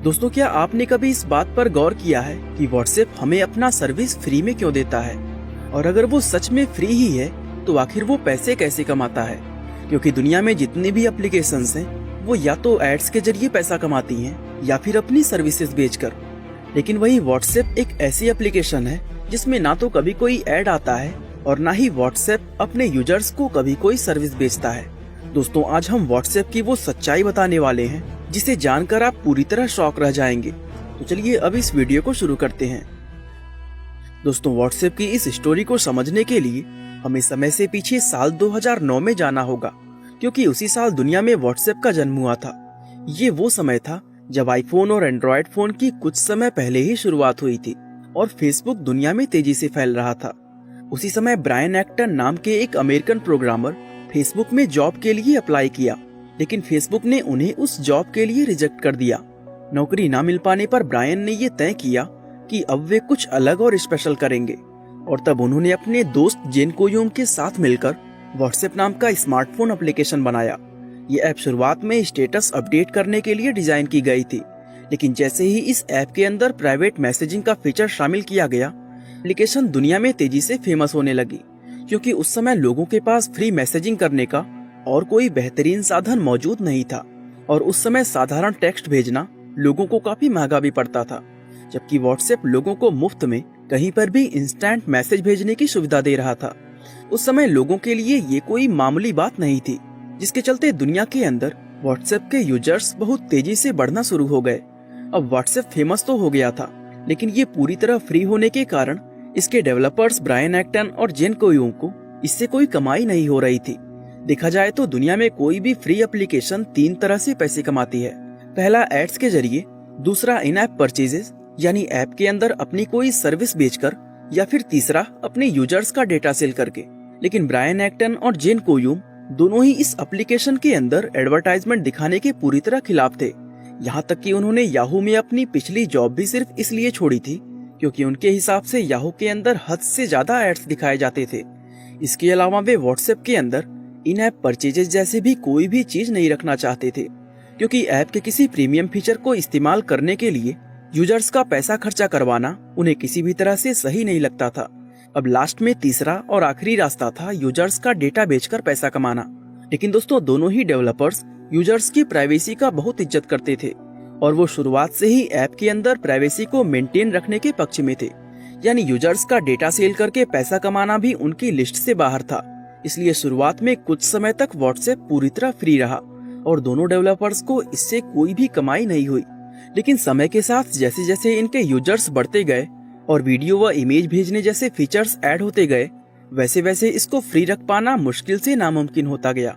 दोस्तों, क्या आपने कभी इस बात पर गौर किया है कि व्हाट्सएप हमें अपना सर्विस फ्री में क्यों देता है? और अगर वो सच में फ्री ही है तो आखिर वो पैसे कैसे कमाता है? क्योंकि दुनिया में जितनी भी एप्लीकेशंस हैं वो या तो एड्स के जरिए पैसा कमाती हैं या फिर अपनी सर्विसेज बेचकर। लेकिन वही व्हाट्सएप एक ऐसी एप्लीकेशन है जिसमें ना तो कभी कोई ऐड आता है और ना ही व्हाट्सएप अपने यूजर्स को कभी कोई सर्विस बेचता है। दोस्तों, आज हम व्हाट्सएप की वो सच्चाई बताने वाले हैं जिसे जानकर आप पूरी तरह शॉक रह जाएंगे। तो चलिए अब इस वीडियो को शुरू करते हैं। दोस्तों, व्हाट्सएप की इस स्टोरी को समझने के लिए हमें समय से पीछे साल 2009 में जाना होगा, क्योंकि उसी साल दुनिया में व्हाट्सएप का जन्म हुआ था। ये वो समय था जब आईफोन और एंड्रॉयड फोन की कुछ समय पहले ही शुरुआत हुई थी और फेसबुक दुनिया में तेजी से फैल रहा था। उसी समय ब्रायन एक्टन नाम के एक अमेरिकन प्रोग्रामर फेसबुक में जॉब के लिए अप्लाई किया, लेकिन फेसबुक ने उन्हें उस जॉब के लिए रिजेक्ट कर दिया। नौकरी न मिल पाने पर ब्रायन ने ये तय किया कि अब वे कुछ अलग और स्पेशल करेंगे, और तब उन्होंने अपने दोस्त जेन कोयोम के साथ मिलकर व्हाट्सएप नाम का स्मार्टफोन एप्लीकेशन बनाया। ये ऐप शुरुआत में स्टेटस अपडेट करने के लिए डिजाइन की गई थी, लेकिन जैसे ही इस ऐप के अंदर प्राइवेट मैसेजिंग का फीचर शामिल किया गया, एप्लीकेशन दुनिया में तेजी से फेमस होने लगी, क्योंकि उस समय लोगों के पास फ्री मैसेजिंग करने का और कोई बेहतरीन साधन मौजूद नहीं था। और उस समय साधारण टेक्स्ट भेजना लोगों को काफी महंगा भी पड़ता था, जबकि व्हाट्सएप लोगों को मुफ्त में कहीं पर भी इंस्टेंट मैसेज भेजने की सुविधा दे रहा था। उस समय लोगों के लिए ये कोई मामूली बात नहीं थी, जिसके चलते दुनिया के अंदर व्हाट्सएप के यूजर्स बहुत तेजी से बढ़ना शुरू हो गए। अब व्हाट्सएप फेमस तो हो गया था, लेकिन ये पूरी तरह फ्री होने के कारण इसके डेवलपर्स ब्रायन एक्टन और जेन कोयोम को इससे कोई कमाई नहीं हो रही थी। देखा जाए तो दुनिया में कोई भी फ्री एप्लीकेशन 3 तरह से पैसे कमाती है। पहला एड्स के जरिए, दूसरा इन ऐप परचेजेस यानी ऐप के अंदर अपनी कोई सर्विस बेचकर, या फिर तीसरा अपने यूजर्स का डेटा सेल करके। लेकिन ब्रायन एक्टन और जेन कोयोम दोनों ही इस एप्लीकेशन के अंदर एडवर्टाइजमेंट दिखाने के पूरी तरह खिलाफ थे। यहाँ तक कि उन्होंने याहू में अपनी पिछली जॉब भी सिर्फ इसलिए छोड़ी थी क्योंकि उनके हिसाब से याहू के अंदर हद से ज्यादा एड्स दिखाए जाते थे। इसके अलावा वे व्हाट्सएप के अंदर इन ऐप परचेजेस जैसे भी कोई भी चीज नहीं रखना चाहते थे, क्योंकि ऐप के किसी प्रीमियम फीचर को इस्तेमाल करने के लिए यूजर्स का पैसा खर्चा करवाना उन्हें किसी भी तरह से सही नहीं लगता था। अब लास्ट में तीसरा और आखिरी रास्ता था यूजर्स का डेटा बेचकर पैसा कमाना। लेकिन दोस्तों, दोनों ही डेवलपर्स यूजर्स की प्राइवेसी का बहुत इज्जत करते थे, और वो शुरुआत से ही ऐप के अंदर प्राइवेसी को मेंटेन रखने के पक्ष में थे। यानी यूजर्स का डेटा सेल करके पैसा कमाना भी उनकी लिस्ट से बाहर था। इसलिए शुरुआत में कुछ समय तक व्हाट्सएप पूरी तरह फ्री रहा और दोनों डेवलपर्स को इससे कोई भी कमाई नहीं हुई। लेकिन समय के साथ जैसे जैसे इनके यूजर्स बढ़ते गए और वीडियो व इमेज भेजने जैसे फीचर्स ऐड होते गए, वैसे वैसे इसको फ्री रख पाना मुश्किल से नामुमकिन होता गया,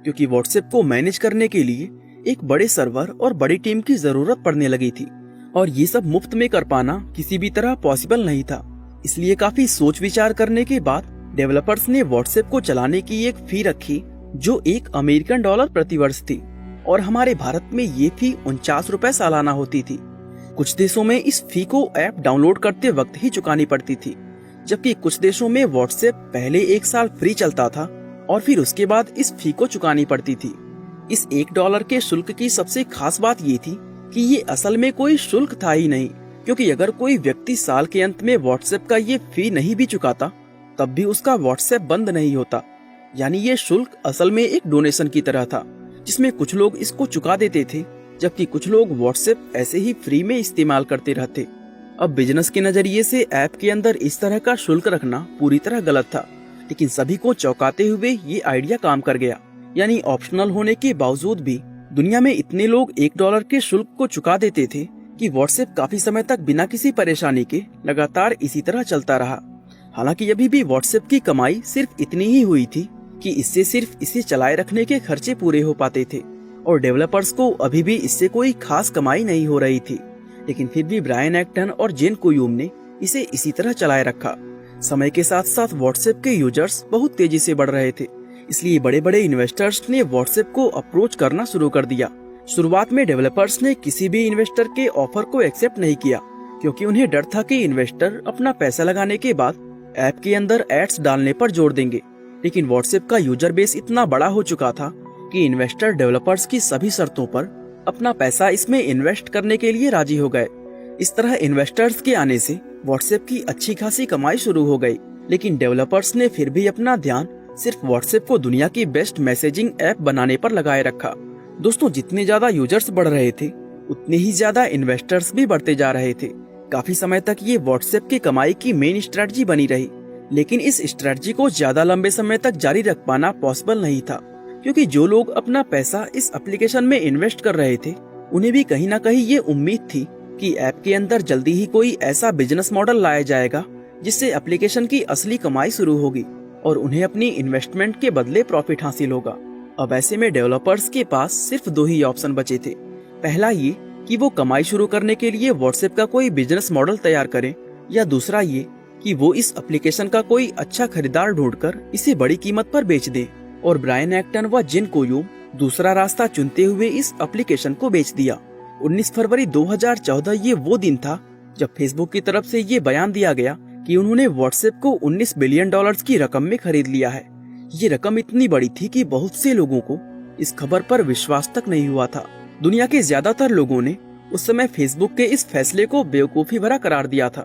क्योंकि व्हाट्सएप को मैनेज करने के लिए एक बड़े सर्वर और बड़ी टीम की जरूरत पड़ने लगी थी, और ये सब मुफ्त में कर पाना किसी भी तरह पॉसिबल नहीं था। इसलिए काफी सोच विचार करने के बाद डेवलपर्स ने व्हाट्सएप को चलाने की एक फी रखी, जो $1 प्रति वर्ष थी, और हमारे भारत में ये फी 49 रुपए सालाना होती थी। कुछ देशों में इस फी को ऐप डाउनलोड करते वक्त ही चुकानी पड़ती थी, जबकि कुछ देशों में व्हाट्सएप पहले 1 साल फ्री चलता था और फिर उसके बाद इस फी को चुकानी पड़ती थी। इस $1 के शुल्क की सबसे खास बात ये थी कि ये असल में कोई शुल्क था ही नहीं, क्योंकि अगर कोई व्यक्ति साल के अंत में व्हाट्सएप का ये फी नहीं भी चुकाता, तब भी उसका व्हाट्सएप बंद नहीं होता। यानी ये शुल्क असल में एक डोनेशन की तरह था, जिसमें कुछ लोग इसको चुका देते थे, जबकि कुछ लोग व्हाट्सएप ऐसे ही फ्री में इस्तेमाल करते रहते। अब बिजनेस के नजरिए से ऐप के अंदर इस तरह का शुल्क रखना पूरी तरह गलत था, लेकिन सभी को चौंकाते हुए ये आइडिया काम कर गया। यानी ऑप्शनल होने के बावजूद भी दुनिया में इतने लोग $1 के शुल्क को चुका देते थे कि व्हाट्सएप काफी समय तक बिना किसी परेशानी के लगातार इसी तरह चलता रहा। हालांकि अभी भी व्हाट्सएप की कमाई सिर्फ इतनी ही हुई थी कि इससे सिर्फ इसे चलाए रखने के खर्चे पूरे हो पाते थे, और डेवलपर्स को अभी भी इससे कोई खास कमाई नहीं हो रही थी। लेकिन फिर भी ब्रायन एक्टन और जेन कोयोम ने इसे इसी तरह चलाए रखा। समय के साथ साथ व्हाट्सएप के यूजर्स बहुत तेजी से बढ़ रहे थे, इसलिए बड़े बड़े इन्वेस्टर्स ने व्हाट्सएप को अप्रोच करना शुरू कर दिया। शुरुआत में डेवलपर्स ने किसी भी इन्वेस्टर के ऑफर को एक्सेप्ट नहीं किया, क्योंकि उन्हें डर था कि इन्वेस्टर अपना पैसा लगाने के बाद ऐप के अंदर एड्स डालने पर जोर देंगे। लेकिन व्हाट्सएप का यूजर बेस इतना बड़ा हो चुका था कि इन्वेस्टर डेवलपर्स की सभी शर्तों पर अपना पैसा इसमें इन्वेस्ट करने के लिए राजी हो गए। इस तरह इन्वेस्टर्स के आने से व्हाट्सएप की अच्छी खासी कमाई शुरू हो गई। लेकिन डेवलपर्स ने फिर भी अपना ध्यान सिर्फ व्हाट्सएप को दुनिया की बेस्ट मैसेजिंग ऐप बनाने पर लगाए रखा। दोस्तों, जितने ज्यादा यूजर्स बढ़ रहे थे उतने ही ज्यादा इन्वेस्टर्स भी बढ़ते जा रहे थे। काफी समय तक ये व्हाट्सएप की कमाई की मेन स्ट्रेटजी बनी रही। लेकिन इस स्ट्रेटजी को ज्यादा लंबे समय तक जारी रख पाना पॉसिबल नहीं था, क्योंकि जो लोग अपना पैसा इस एप्लीकेशन में इन्वेस्ट कर रहे थे उन्हें भी कहीं ना कहीं ये उम्मीद थी कि ऐप के अंदर जल्दी ही कोई ऐसा बिजनेस मॉडल लाया जाएगा जिससे एप्लीकेशन की असली कमाई शुरू होगी और उन्हें अपनी इन्वेस्टमेंट के बदले प्रॉफिट हासिल होगा। अब ऐसे में डेवलपर्स के पास सिर्फ दो ही ऑप्शन बचे थे। पहला ये कि वो कमाई शुरू करने के लिए व्हाट्सएप का कोई बिजनेस मॉडल तैयार करें, या दूसरा ये कि वो इस एप्लीकेशन का कोई अच्छा खरीदार ढूंढकर इसे बड़ी कीमत पर बेच दे। और ब्रायन एक्टन व जिन कोयूम दूसरा रास्ता चुनते हुए इस एप्लीकेशन को बेच दिया। 19 फरवरी 2014 ये वो दिन था जब फेसबुक की तरफ से ये बयान दिया गया कि उन्होंने व्हाट्सएप को $19 बिलियन की रकम में खरीद लिया है। ये रकम इतनी बड़ी थी कि बहुत से लोगों को इस खबर पर विश्वास तक नहीं हुआ था। दुनिया के ज्यादातर लोगों ने उस समय फेसबुक के इस फैसले को बेवकूफी भरा करार दिया था,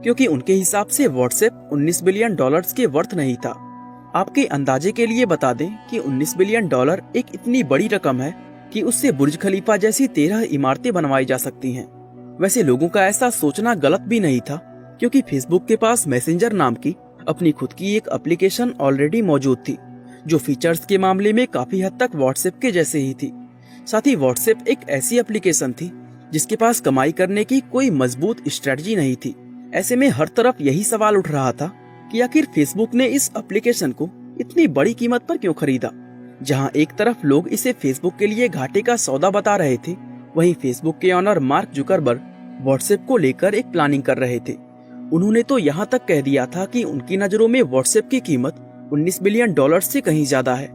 क्योंकि उनके हिसाब से व्हाट्सएप $19 बिलियन के वर्थ नहीं था। आपके अंदाजे के लिए बता दें कि $19 बिलियन एक इतनी बड़ी रकम है कि उससे बुर्ज खलीफा जैसी 13 इमारतें बनवाई जा सकती हैं। वैसे लोगों का ऐसा सोचना गलत भी नहीं था, क्योंकि फेसबुक के पास मैसेंजर नाम की अपनी खुद की एक एप्लीकेशन ऑलरेडी मौजूद थी, जो फीचर्स के मामले में काफी हद तक व्हाट्सएप के जैसे ही थी। साथ ही व्हाट्सएप एक ऐसी एप्लीकेशन थी जिसके पास कमाई करने की कोई मजबूत स्ट्रेटजी नहीं थी। ऐसे में हर तरफ यही सवाल उठ रहा था कि आखिर फेसबुक ने इस एप्लीकेशन को इतनी बड़ी कीमत पर क्यों खरीदा। जहां एक तरफ लोग इसे फेसबुक के लिए घाटे का सौदा बता रहे थे, वहीं फेसबुक के ऑनर मार्क जुकरबर्ग व्हाट्सएप को लेकर एक प्लानिंग कर रहे थे। उन्होंने तो यहाँ तक कह दिया था कि उनकी नजरों में व्हाट्सएप की कीमत $19 बिलियन से कहीं ज्यादा है।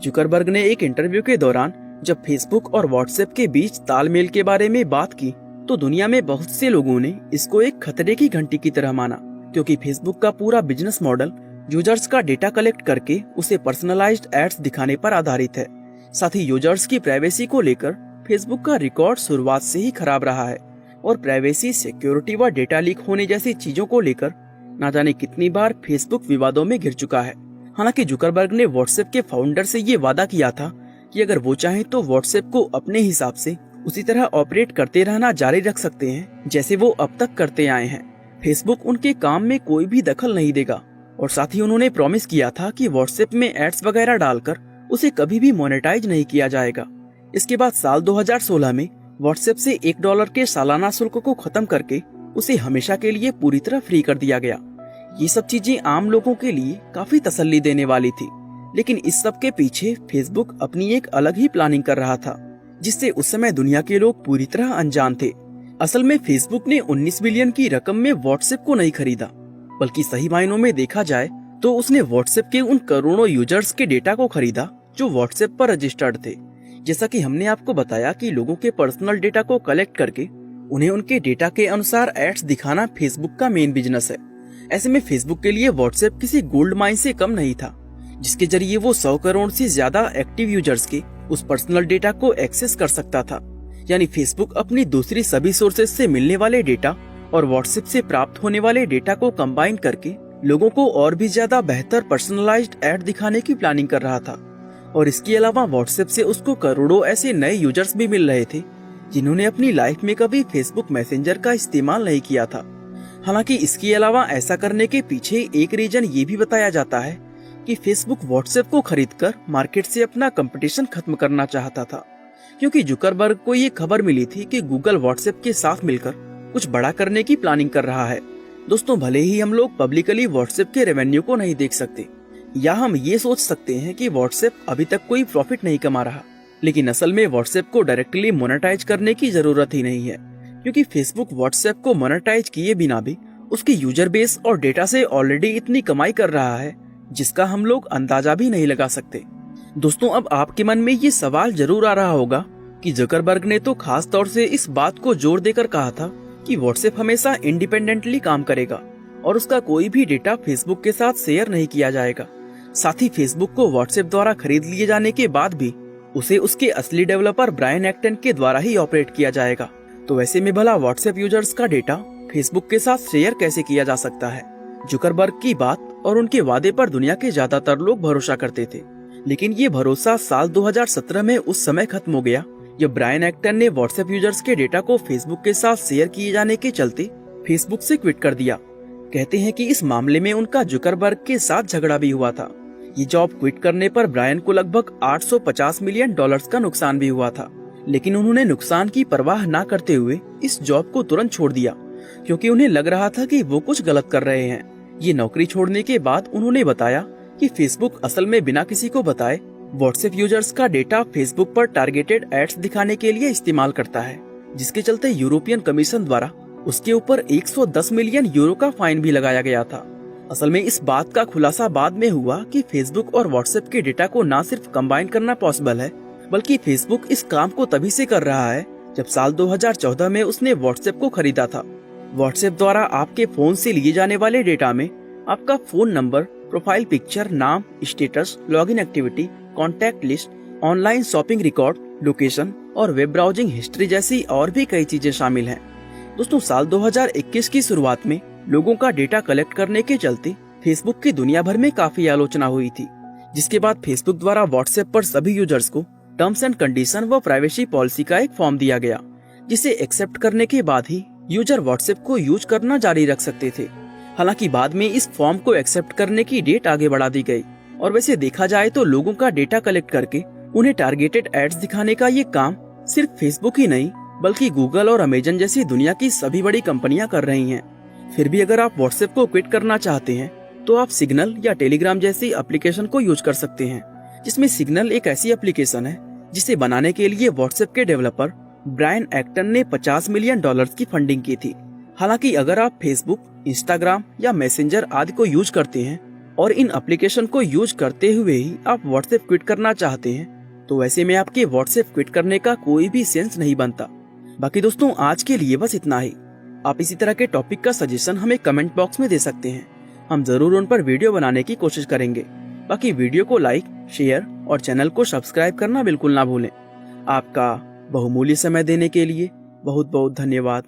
जुकरबर्ग ने एक इंटरव्यू के दौरान जब फेसबुक और व्हाट्सएप के बीच तालमेल के बारे में बात की तो दुनिया में बहुत से लोगों ने इसको एक खतरे की घंटी की तरह माना, क्योंकि फेसबुक का पूरा बिजनेस मॉडल यूजर्स का डेटा कलेक्ट करके उसे पर्सनलाइज्ड एड्स दिखाने पर आधारित है। साथ ही यूजर्स की प्राइवेसी को लेकर फेसबुक का रिकॉर्ड शुरुआत से ही खराब रहा है और प्राइवेसी, सिक्योरिटी व डेटा लीक होने जैसी चीजों को लेकर न जाने कितनी बार फेसबुक विवादों में घिर चुका है। हालांकि जुकरबर्ग ने व्हाट्सएप के फाउंडर से ये वादा किया था कि अगर वो चाहें तो व्हाट्सएप को अपने हिसाब से उसी तरह ऑपरेट करते रहना जारी रख सकते हैं जैसे वो अब तक करते आए हैं। फेसबुक उनके काम में कोई भी दखल नहीं देगा और साथ ही उन्होंने प्रॉमिस किया था कि व्हाट्सएप में एड्स वगैरह डालकर उसे कभी भी मोनेटाइज नहीं किया जाएगा। इसके बाद साल 2016 में व्हाट्सएप से $1 के सालाना शुल्क को खत्म करके उसे हमेशा के लिए पूरी तरह फ्री कर दिया गया। ये सब चीजें आम लोगों के लिए काफी तसल्ली देने वाली थी, लेकिन इस सब के पीछे फेसबुक अपनी एक अलग ही प्लानिंग कर रहा था, जिससे उस समय दुनिया के लोग पूरी तरह अनजान थे। असल में फेसबुक ने 19 बिलियन की रकम में व्हाट्सएप को नहीं खरीदा, बल्कि सही मायनों में देखा जाए तो उसने व्हाट्सएप के उन करोड़ों यूजर्स के डेटा को खरीदा जो व्हाट्सएप पर रजिस्टर्ड थे। जैसा कि हमने आपको बताया कि लोगों के पर्सनल डेटा को कलेक्ट करके उन्हें उनके डेटा के अनुसार एड्स दिखाना फेसबुक का मेन बिजनेस है। ऐसे में फेसबुक के लिए व्हाट्सएप किसी गोल्ड माइन से कम नहीं था, जिसके जरिए वो 100 करोड़ से ज्यादा एक्टिव यूजर्स के उस पर्सनल डेटा को एक्सेस कर सकता था। यानी फेसबुक अपनी दूसरी सभी सोर्सेज से मिलने वाले डेटा और व्हाट्सएप से प्राप्त होने वाले डेटा को कंबाइन करके लोगों को और भी ज्यादा बेहतर पर्सनलाइज्ड ऐड दिखाने की प्लानिंग कर रहा था। और इसके अलावा व्हाट्सएप से उसको करोड़ों ऐसे नए यूजर्स भी मिल रहे थे जिन्होंने अपनी लाइफ में कभी फेसबुक मैसेंजर का इस्तेमाल नहीं किया था। हालांकि इसके अलावा ऐसा करने के पीछे एक रीजन ये भी बताया जाता है कि फेसबुक व्हाट्सएप को खरीदकर मार्केट से अपना कंपटीशन खत्म करना चाहता था, क्योंकि जुकरबर्ग को ये खबर मिली थी कि गूगल व्हाट्सएप के साथ मिलकर कुछ बड़ा करने की प्लानिंग कर रहा है। दोस्तों, भले ही हम लोग पब्लिकली व्हाट्सएप के रेवेन्यू को नहीं देख सकते या हम ये सोच सकते हैं कि व्हाट्सएप अभी तक कोई प्रॉफिट नहीं कमा रहा, लेकिन असल में व्हाट्सएप को डायरेक्टली मोनेटाइज करने की जरूरत ही नहीं है, क्योंकि फेसबुक व्हाट्सएप को मोनेटाइज किए बिना भी उसकी यूजर बेस और डेटा से ऑलरेडी इतनी कमाई कर रहा है जिसका हम लोग अंदाजा भी नहीं लगा सकते। दोस्तों, अब आपके मन में ये सवाल जरूर आ रहा होगा कि जुकरबर्ग ने तो खास तौर से इस बात को जोर देकर कहा था कि व्हाट्सएप हमेशा इंडिपेंडेंटली काम करेगा और उसका कोई भी डेटा फेसबुक के साथ शेयर नहीं किया जाएगा। साथ ही फेसबुक को व्हाट्सएप द्वारा खरीद लिए जाने के बाद भी उसे उसके असली डेवलपर ब्रायन एक्टन के द्वारा ही ऑपरेट किया जाएगा। तो वैसे में भला व्हाट्सएप यूजर्स का डेटा फेसबुक के साथ शेयर कैसे किया जा सकता है? जुकरबर्ग की बात और उनके वादे पर दुनिया के ज्यादातर लोग भरोसा करते थे, लेकिन ये भरोसा साल 2017 में उस समय खत्म हो गया जब ब्रायन एक्टन ने व्हाट्सएप यूजर्स के डेटा को फेसबुक के साथ शेयर किए जाने के चलते फेसबुक से क्विट कर दिया। कहते हैं कि इस मामले में उनका जुकरबर्ग के साथ झगड़ा भी हुआ था। ये जॉब क्विट करने पर ब्रायन को लगभग $850 मिलियन का नुकसान भी हुआ था, लेकिन उन्होंने नुकसान की परवाह न करते हुए इस जॉब को तुरंत छोड़ दिया, क्योंकि उन्हें लग रहा था कि वो कुछ गलत कर रहे हैं। ये नौकरी छोड़ने के बाद उन्होंने बताया कि फेसबुक असल में बिना किसी को बताए व्हाट्सएप यूजर्स का डेटा फेसबुक पर टारगेटेड एड्स दिखाने के लिए इस्तेमाल करता है, जिसके चलते यूरोपियन कमीशन द्वारा उसके ऊपर 110 मिलियन यूरो का फाइन भी लगाया गया था। असल में इस बात का खुलासा बाद में हुआ कि फेसबुक और व्हाट्सएप के डेटा को न सिर्फ कंबाइन करना पॉसिबल है, बल्कि फेसबुक इस काम को तभी से कर रहा है जब साल 2014 में उसने व्हाट्सएप को खरीदा था। व्हाट्सएप द्वारा आपके फोन से लिए जाने वाले डेटा में आपका फोन नंबर, प्रोफाइल पिक्चर, नाम, status, login activity, contact list, online shopping record, location और वेब ब्राउजिंग हिस्ट्री जैसी और भी कई चीजें शामिल हैं। दोस्तों, साल 2021 की शुरुआत में लोगों का डेटा कलेक्ट करने के चलते फेसबुक की दुनिया भर में काफी आलोचना हुई थी, जिसके बाद फेसबुक द्वारा व्हाट्सएप पर सभी यूजर्स को टर्म्स एंड कंडीशन व प्राइवेसी पॉलिसी का एक फॉर्म दिया गया, जिसे एक्सेप्ट करने के बाद ही यूजर व्हाट्सएप को यूज करना जारी रख सकते थे। हालांकि बाद में इस फॉर्म को एक्सेप्ट करने की डेट आगे बढ़ा दी गई, और वैसे देखा जाए तो लोगों का डेटा कलेक्ट करके उन्हें टारगेटेड एड्स दिखाने का ये काम सिर्फ फेसबुक ही नहीं बल्कि गूगल और अमेजन जैसी दुनिया की सभी बड़ी कंपनियां कर रही हैं। फिर भी अगर आप व्हाट्सएप को क्विट करना चाहते हैं तो आप सिग्नल या टेलीग्राम जैसी एप्लीकेशन को यूज कर सकते हैं, जिसमें सिग्नल एक ऐसी एप्लीकेशन है जिसे बनाने के लिए व्हाट्सएप के डेवलपर ब्रायन एक्टन ने $50 मिलियन की फंडिंग की थी। हालांकि अगर आप फेसबुक, इंस्टाग्राम या मैसेंजर आदि को यूज करते हैं और इन एप्लीकेशन को यूज करते हुए ही आप व्हाट्सएप क्विट करना चाहते हैं, तो वैसे में आपके व्हाट्सएप क्विट करने का कोई भी सेंस नहीं बनता। बाकी दोस्तों, आज के लिए बस इतना ही। आप इसी तरह के टॉपिक का सजेशन हमें कमेंट बॉक्स में दे सकते हैं, हम जरूर उन पर वीडियो बनाने की कोशिश करेंगे। बाकी वीडियो को लाइक, शेयर और चैनल को सब्सक्राइब करना बिल्कुल ना भूलें। आपका बहुमूल्य समय देने के लिए बहुत बहुत धन्यवाद।